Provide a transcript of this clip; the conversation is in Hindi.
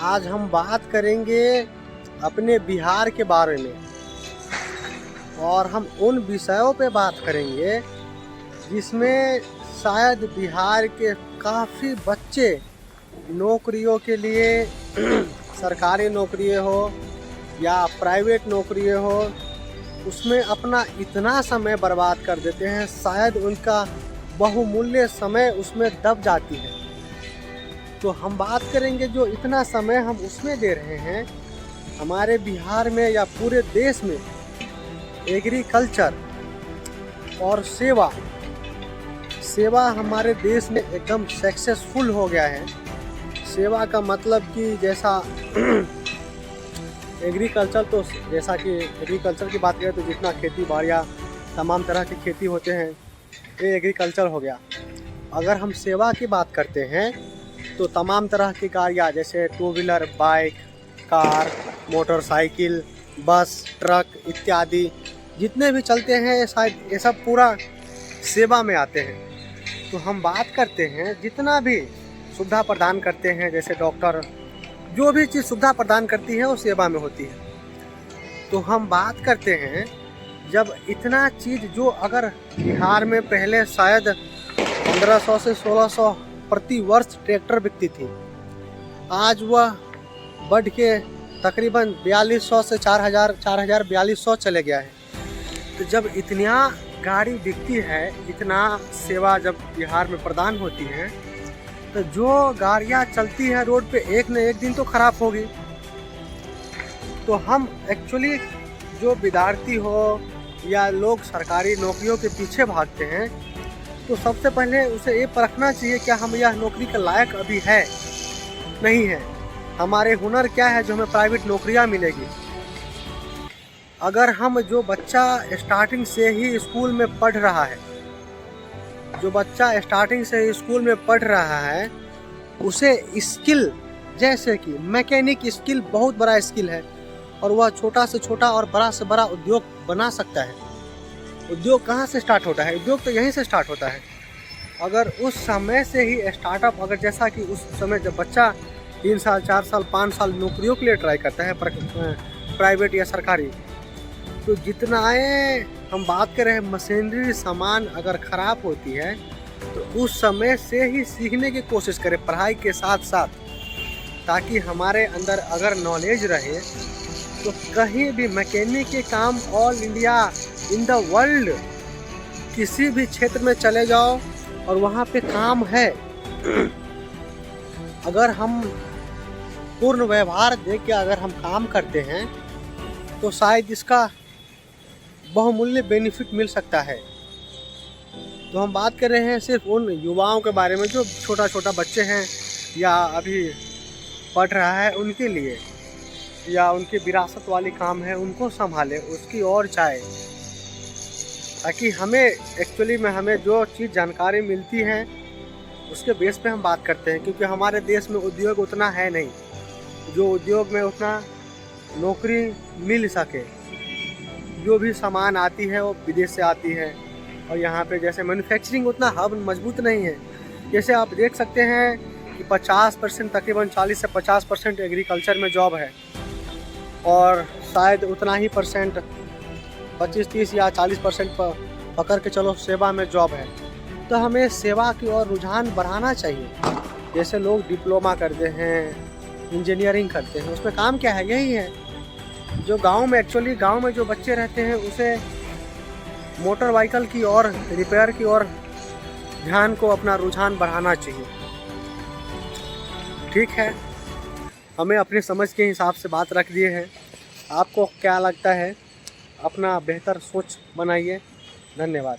आज हम बात करेंगे अपने बिहार के बारे में और हम उन विषयों पे बात करेंगे जिसमें शायद बिहार के काफ़ी बच्चे नौकरियों के लिए सरकारी नौकरी हो या प्राइवेट नौकरी हो उसमें अपना इतना समय बर्बाद कर देते हैं, शायद उनका बहुमूल्य समय उसमें दब जाती है। तो हम बात करेंगे जो इतना समय हम उसमें दे रहे हैं हमारे बिहार में या पूरे देश में, एग्रीकल्चर और सेवा हमारे देश में एकदम सक्सेसफुल हो गया है। सेवा का मतलब कि जैसा एग्रीकल्चर, तो जैसा कि एग्रीकल्चर की बात करें तो जितना खेती बाड़ियाँ तमाम तरह की खेती होते हैं ये एग्रीकल्चर हो गया। अगर हम सेवा की बात करते हैं तो तमाम तरह की गाड़ियाँ जैसे two wheeler, bike, car, motorcycle, बस, ट्रक इत्यादि जितने भी चलते हैं शायद ये सब पूरा सेवा में आते हैं। तो हम बात करते हैं जितना भी सुविधा प्रदान करते हैं, जैसे डॉक्टर, जो भी चीज़ सुविधा प्रदान करती है वो सेवा में होती है। तो हम बात करते हैं जब इतना चीज़ जो अगर बिहार में पहले शायद 1500 से 1600 प्रति वर्ष ट्रैक्टर बिकती थी, आज वह बढ़ के तकरीबन 4200 से 4200 चले गया है। तो जब इतना गाड़ी बिकती है, इतना सेवा जब बिहार में प्रदान होती है, तो जो गाड़ियाँ चलती हैं रोड पे एक न एक दिन तो ख़राब होगी। तो हम एक्चुअली जो विद्यार्थी हो या लोग सरकारी नौकरियों के पीछे भागते हैं, तो सबसे पहले उसे ये परखना चाहिए क्या हम यह नौकरी के लायक अभी है, नहीं है, हमारे हुनर क्या है जो हमें प्राइवेट नौकरियां मिलेगी। अगर हम जो बच्चा स्टार्टिंग से ही स्कूल में पढ़ रहा है, उसे स्किल जैसे कि मैकेनिक स्किल बहुत बड़ा स्किल है और वह छोटा से छोटा और बड़ा से बड़ा उद्योग बना सकता है। उद्योग कहाँ से स्टार्ट होता है? उद्योग तो यहीं से स्टार्ट होता है। अगर उस समय से ही स्टार्टअप, अगर जैसा कि उस समय जब बच्चा 3 साल 4 साल 5 साल नौकरियों के लिए ट्राई करता है प्राइवेट या सरकारी, तो जितना हम बात कर रहे हैं मशीनरी सामान अगर ख़राब होती है तो उस समय से ही सीखने की कोशिश करें पढ़ाई के साथ साथ, ताकि हमारे अंदर अगर नॉलेज रहे तो कहीं भी मैकेनिक के काम all India in the world किसी भी क्षेत्र में चले जाओ और वहाँ पे काम है। अगर हम पूर्ण व्यवहार दे के अगर हम काम करते हैं तो शायद इसका बहुमूल्य बेनिफिट मिल सकता है। तो हम बात कर रहे हैं सिर्फ उन युवाओं के बारे में जो छोटा छोटा बच्चे हैं या अभी पढ़ रहा है उनके लिए, या उनकी विरासत वाली काम है उनको संभाले, उसकी और चाहे, ताकि हमें एक्चुअली में हमें जो चीज़ जानकारी मिलती है उसके बेस पे हम बात करते हैं। क्योंकि हमारे देश में उद्योग उतना है नहीं जो उद्योग में उतना नौकरी मिल सके। जो भी सामान आती है वो विदेश से आती है और यहाँ पे जैसे मैन्युफैक्चरिंग उतना हब मजबूत नहीं है। जैसे आप देख सकते हैं कि 50% तकरीबन 40 से 50% एग्रीकल्चर में जॉब है और शायद उतना ही परसेंट 25-30 या 40% पकड़ के चलो सेवा में जॉब है। तो हमें सेवा की ओर रुझान बढ़ाना चाहिए। जैसे लोग डिप्लोमा करते हैं, इंजीनियरिंग करते हैं, उसमें काम क्या है? यही है। जो गांव में एक्चुअली गांव में जो बच्चे रहते हैं उसे मोटर व्हीकल की और रिपेयर की ओर ध्यान को अपना रुझान बढ़ाना चाहिए। ठीक है, हमें अपनी समझ के हिसाब से बात रख दिए हैं। आपको क्या लगता है? अपना बेहतर सोच बनाइए। धन्यवाद।